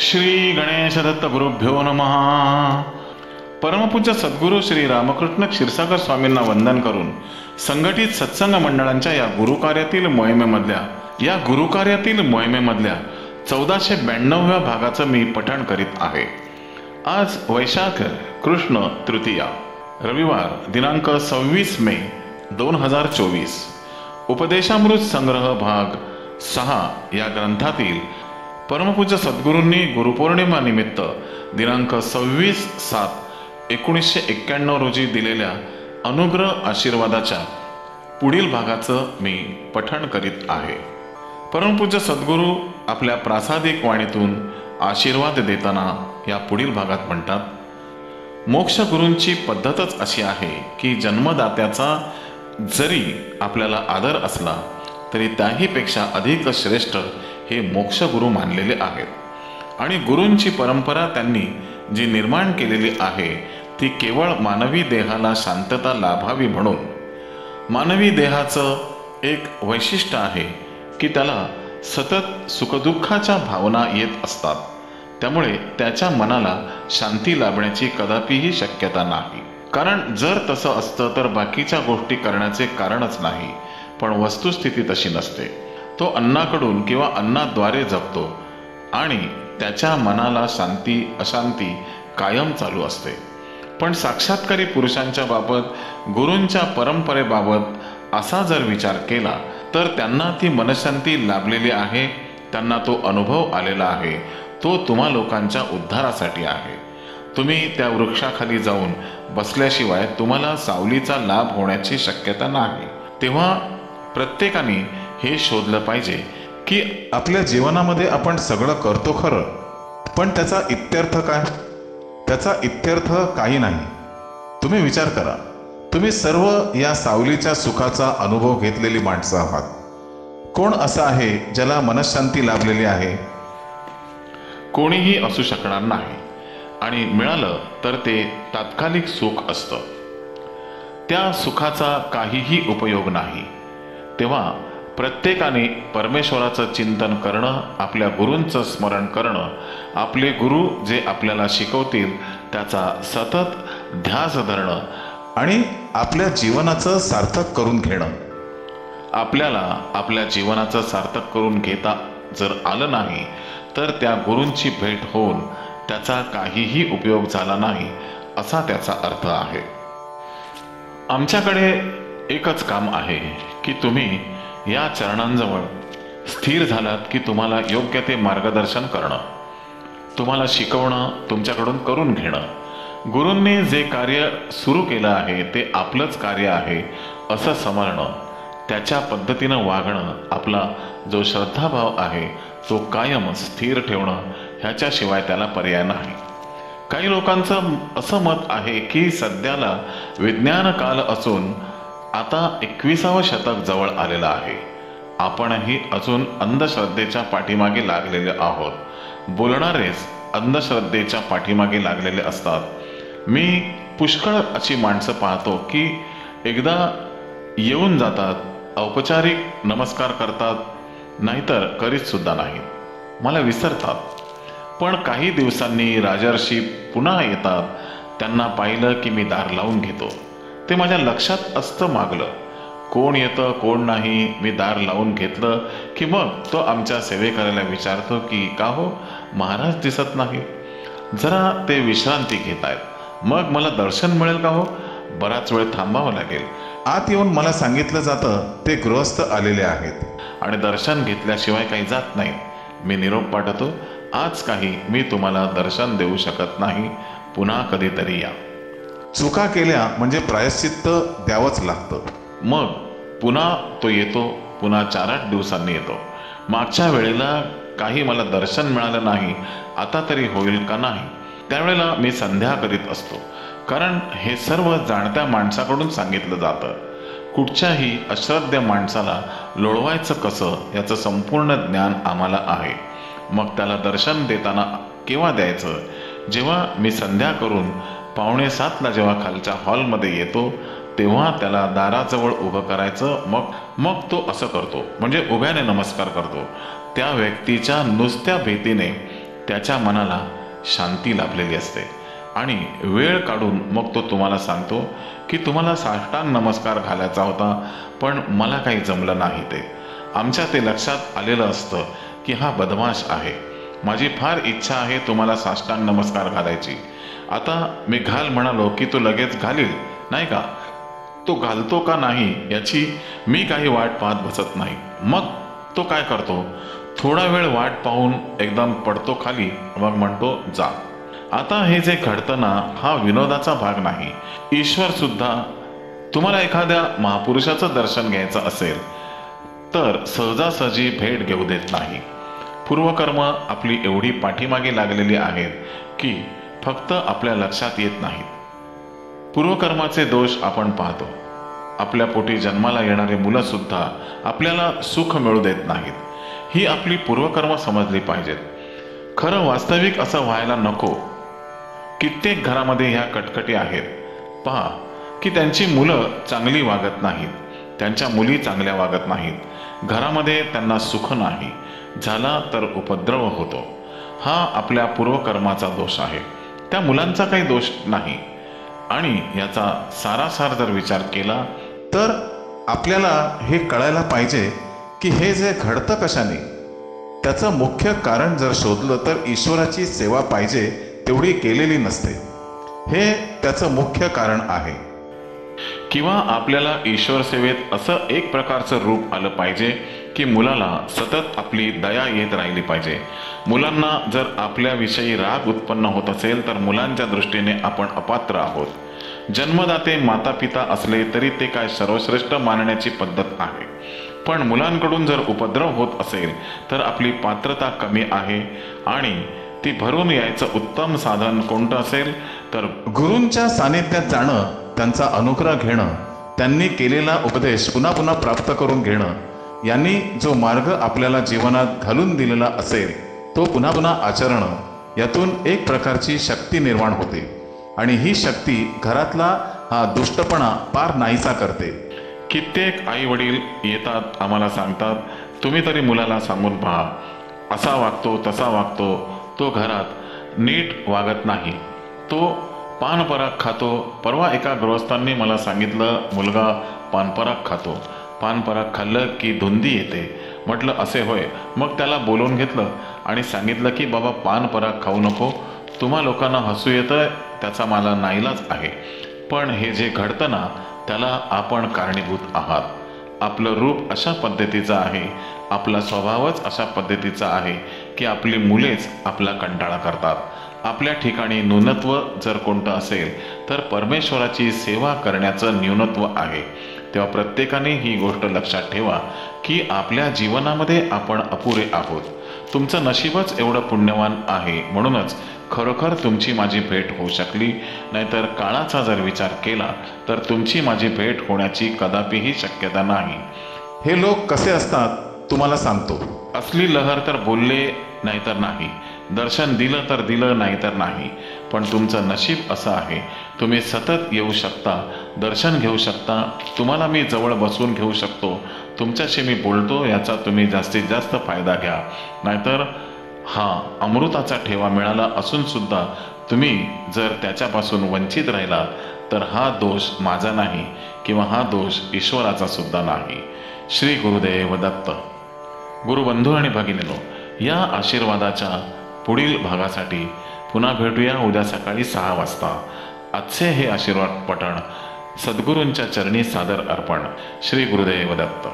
श्री गणेश दत्त गुरुभ्यो नमः. परमपूज्य सद्गुरू श्री रामकृष्ण क्षीरसागर स्वामींना वंदन करून संघटित सत्संग मंडळांच्या या गुरुकार्यातील मोहिमेमधल्या 1492व्या भागाचं मी पठण करीत आहे. आज वैशाख कृष्ण तृतीया, रविवार दिनांक 26 मे 2024. उपदेशामृत संग्रह भाग 6 या ग्रंथातील परमपूज्य सद्गुरूंनी गुरुपौर्णिमा निमित्त दिनांक 26/7/1991 रोजी दिलेल्या अनुग्रह आशीर्वादाच्या पुढील भागाचं मी पठण करीत आहे. परमपूज्य सद्गुरू आपल्या प्रासादिक वाणीतून आशीर्वाद देताना या पुढील भागात म्हणतात, मोक्ष गुरूंची पद्धतच अशी आहे की जन्मदात्याचा जरी आपल्याला आदर असला तरी त्याहीपेक्षा अधिक श्रेष्ठ हे मोक्ष गुरु मानलेले आहेत. आणि गुरूंची परंपरा त्यांनी जी निर्माण केलेली आहे ती केवळ मानवी देहाला शांतता लाभावी म्हणून. मानवी देहाचं एक वैशिष्ट्य आहे की त्याला सतत सुखदुःखाच्या भावना येत असतात. त्यामुळे त्याच्या मनाला शांती लाभण्याची कदापिही शक्यता नाही. कारण जर तसं असतं तर बाकीच्या गोष्टी करण्याचे कारणच नाही. पण वस्तुस्थिती तशी नसते. तो अन्नाकडून किंवा अन्नाद्वारे जगतो आणि त्याच्या मनाला शांती अशांती कायम चालू असते. पण साक्षात्कारी पुरुषांच्या बाबत, गुरूंच्या परंपरेबाबत असा जर विचार केला तर त्यांना ती मनशांती लाभलेली आहे. त्यांना तो अनुभव आलेला आहे. तो तुम्हा लोकांच्या उद्धारासाठी आहे. तुम्ही त्या वृक्षाखाली जाऊन बसल्याशिवाय तुम्हाला सावलीचा लाभ होण्याची शक्यता नाही. तेव्हा प्रत्येकाने हे शोधलं पाहिजे की आपल्या जीवनामध्ये आपण सगळं करतो खरं, पण त्याचा इत्यर्थ काय? त्याचा इत्यर्थ काही नाही. तुम्ही विचार करा, तुम्ही सर्व या सावलीच्या सुखाचा अनुभव घेतलेली माणसं आहात. कोण असं आहे ज्याला मनशांती लाभलेली आहे? कोणीही असू शकणार नाही. आणि मिळालं तर ते तात्कालिक सुख असतं. त्या सुखाचा काहीही उपयोग नाही. तेव्हा प्रत्येकाने परमेश्वराचं चिंतन करणं, आपल्या गुरूंचं स्मरण करणं, आपले गुरु जे आपल्याला शिकवतील त्याचा सतत ध्यास धरणं आणि आपल्या जीवनाचं सार्थक करून घेणं. आपल्याला आपल्या जीवनाचं सार्थक करून घेता जर आलं नाही तर त्या गुरूंची भेट होऊन त्याचा काहीही उपयोग झाला नाही असा त्याचा अर्थ आहे. आमच्याकडे एकच काम आहे की तुम्ही या चरणांजवळ स्थिर झालात की तुम्हाला योग्य ते मार्गदर्शन करणं, तुम्हाला शिकवणं, तुमच्याकडून करून घेणं. गुरूंनी जे कार्य सुरू केलं आहे ते आपलंच कार्य आहे असं समजणं, त्याच्या पद्धतीनं वागणं, आपला जो श्रद्धाभाव आहे तो कायम स्थिर ठेवणं, ह्याच्याशिवाय त्याला पर्याय नाही. काही लोकांचं असं मत आहे की सध्याला विज्ञान काल असून आता 21वे शतक जवळ आलेलं आहे. आपणही अजून अंधश्रद्धेच्या पाठीमागे लागलेले आहोत. बोलणारेच अंधश्रद्धेच्या पाठीमागे लागलेले असतात. मी पुष्कळ अशी माणसं पाहतो की एकदा येऊन जातात, औपचारिक नमस्कार करतात, नाहीतर करीत सुद्धा नाही, मला विसरतात. पण काही दिवसांनी राजर्षी पुन्हा येतात. त्यांना पाहिलं की मी दार लावून घेतो. ते माझ्या लक्षात असतं मागलं. कोण येतं कोण नाही. मी दार लावून घेतलं की मग तो आमच्या सेवेकऱ्याला विचारतो की का हो महाराज दिसत नाही, जरा ते विश्रांती घेत आहेत, मग मला दर्शन मिळेल का हो? बराच वेळ थांबावं लागेल. आत येऊन मला सांगितलं जातं ते गृहस्थ आलेले आहेत आणि दर्शन घेतल्याशिवाय काही जात नाही. मी निरोप पाठवतो, आज काही मी तुम्हाला दर्शन देऊ शकत नाही, पुन्हा कधीतरी या. चुका केल्या म्हणजे प्रायश्चित्त द्यावंच लागतं. मग पुन्हा तो येतो, पुन्हा 4-8 दिवसांनी येतो. मागच्या वेळेला काही मला दर्शन मिळालं नाही, आता तरी होईल का नाही. त्यावेळेला मी संध्या करीत असतो. कारण हे सर्व जाणत्या माणसाकडून सांगितलं जातं. कुठच्याही अश्रद्ध माणसाला लोळवायचं कसं याचं संपूर्ण ज्ञान आम्हाला आहे. मग त्याला दर्शन देताना केव्हा द्यायचं? जेव्हा मी संध्या करून 6:45ला जेव्हा खालच्या हॉलमध्ये येतो तेव्हा त्याला दाराजवळ उभं करायचं. मग तो असं करतो, म्हणजे उभ्याने नमस्कार करतो. त्या व्यक्तीच्या नुसत्या भीतीने त्याच्या मनाला शांती लाभलेली असते आणि वेळ काढून मग तो तुम्हाला सांगतो की तुम्हाला साष्टांग नमस्कार घालायचा होता, पण मला काही जमलं नाही. ते आमच्या ते लक्षात आलेलं असतं की हा बदमाश आहे. माझी फार इच्छा आहे तुम्हाला साष्टांग नमस्कार घालायची. आता मी घाल म्हणालो की तो लगेच घालील, नाही का? तो घालतो का नाही याची मी काही वाट पाहत बसत नाही. मग तो काय करतो, थोडा वेळ वाट पाहून एकदम पडतो खाली, मग म्हणतो जा. आता हे जे घडतं ना, हा विनोदाचा भाग नाही. ईश्वर सुद्धा तुम्हाला एखाद्या महापुरुषाचं दर्शन घ्यायचं असेल तर सहजासहजी भेट घेऊ देत नाही. पूर्वकर्म आपली एवढी पाठीमागे लागलेली आहेत की फक्त आपल्या लक्षात येत नाहीत. पूर्वकर्माचे दोष आपण पाहतो. आपल्या पोटी जन्माला येणारे मुलं सुद्धा आपल्याला सुख मिळू देत नाहीत. ही आपली पूर्वकर्म समजली पाहिजेत. खरं वास्तविक असं व्हायला नको. कित्येक घरामध्ये ह्या कटकटी आहेत. पहा की त्यांची मुलं चांगली वागत नाहीत, त्यांच्या मुली चांगल्या वागत नाहीत, घरामध्ये त्यांना सुख नाही, झाला तर उपद्रव होतो. हा आपल्या पूर्वकर्माचा दोष आहे, त्या मुलांचा काही दोष नाही. आणि याचा सारासार जर विचार केला तर आपल्याला हे कळायला पाहिजे की हे जे घडतं कशाने, त्याचं मुख्य कारण जर शोधलं तर ईश्वराची सेवा पाहिजे तेवढी केलेली नसते. हे त्याचं मुख्य कारण आहे. किंवा आपल्याला ईश्वर सेवेत असं एक प्रकारचं रूप आलं पाहिजे की मुलाला सतत आपली दया येत राहिली पाहिजे. मुलांना जर आपल्याविषयी राग उत्पन्न होत असेल तर मुलांच्या दृष्टीने आपण अपात्र आहोत. जन्मदाते माता पिता असले तरी ते काय सर्वश्रेष्ठ मानण्याची पद्धत आहे. पण मुलांकडून जर उपद्रव होत असेल तर आपली पात्रता कमी आहे आणि ती भरून यायचं उत्तम साधन कोणतं असेल तर गुरूंच्या सानिध्यात जाणं, त्यांचा अनुग्रह घेणं, त्यांनी केलेला उपदेश पुन्हा पुन्हा प्राप्त करून घेणं, यांनी जो मार्ग आपल्याला जीवनात घालून दिलेला असेल तो पुन्हा पुन्हा आचरणं, यातून एक प्रकारची शक्ती निर्माण होते आणि ही शक्ती घरातला हा दुष्टपणा पार नाहीसा करते. कित्येक आई वडील येतात, आम्हाला सांगतात, तुम्ही तरी मुलाला सांगून पहा, असा वागतो तसा वागतो, तो घरात नीट वागत नाही, तो पानपराग खातो. परवा एका गृहस्थांनी मला सांगितलं, मुलगा पानपराग खातो, पानपराग खाल्लं की धुंदी येते. म्हटलं असे होय. मग त्याला बोलवून घेतलं आणि सांगितलं की बाबा पानपराग खाऊ नको, तुम्हा लोकांना हसू येतं, त्याचा मला नाईलाज आहे, पण हे जे घडतं ना त्याला आपण कारणीभूत आहात. आपलं रूप अशा पद्धतीचं आहे, आपला स्वभावच अशा पद्धतीचा आहे की आपली मुलेच आपला कंटाळा करतात. आपल्या ठिकाणी न्यूनत्व जर कोणतं असेल तर परमेश्वराची सेवा करण्याचं न्यूनत्व आहे. तेव्हा प्रत्येकाने ही गोष्ट लक्षात ठेवा की आपल्या जीवनामध्ये आपण अपुरे आहोत. तुमचं नशीबच एवढं पुण्यवान आहे म्हणूनच खरोखर तुमची माझी भेट होऊ शकली, नाहीतर काळाचा जर विचार केला तर तुमची माझी भेट होण्याची कदापिही शक्यता नाही. हे लोक कसे असतात तुम्हाला सांगतो. असली लहर तर बोलले नाहीतर नाही, दर्शन दिलं तर दिलं नाहीतर नाही. पण तुमचं नशीब असं आहे, तुम्ही सतत येऊ शकता, दर्शन घेऊ शकता, तुम्हाला मी जवळ बसवून घेऊ शकतो, तुमच्याशी मी बोलतो, याचा तुम्ही जास्तीत जास्त फायदा घ्या. नाहीतर हा अमृताचा ठेवा मिळाला असून सुद्धा तुम्ही जर त्याच्यापासून वंचित राहिला तर हा दोष माझा नाही किंवा हा दोष ईश्वराचा सुद्धा नाही. श्री गुरुदेव दत्त. गुरुबंधू आणि भगिनीनो, या आशीर्वादाच्या पुढील भागासाठी पुन्हा भेटूया उद्या सकाळी 6 वाजता. आजचे हे आशीर्वाद पठण सद्गुरूंच्या चरणी सादर अर्पण. श्री गुरुदेव दत्त.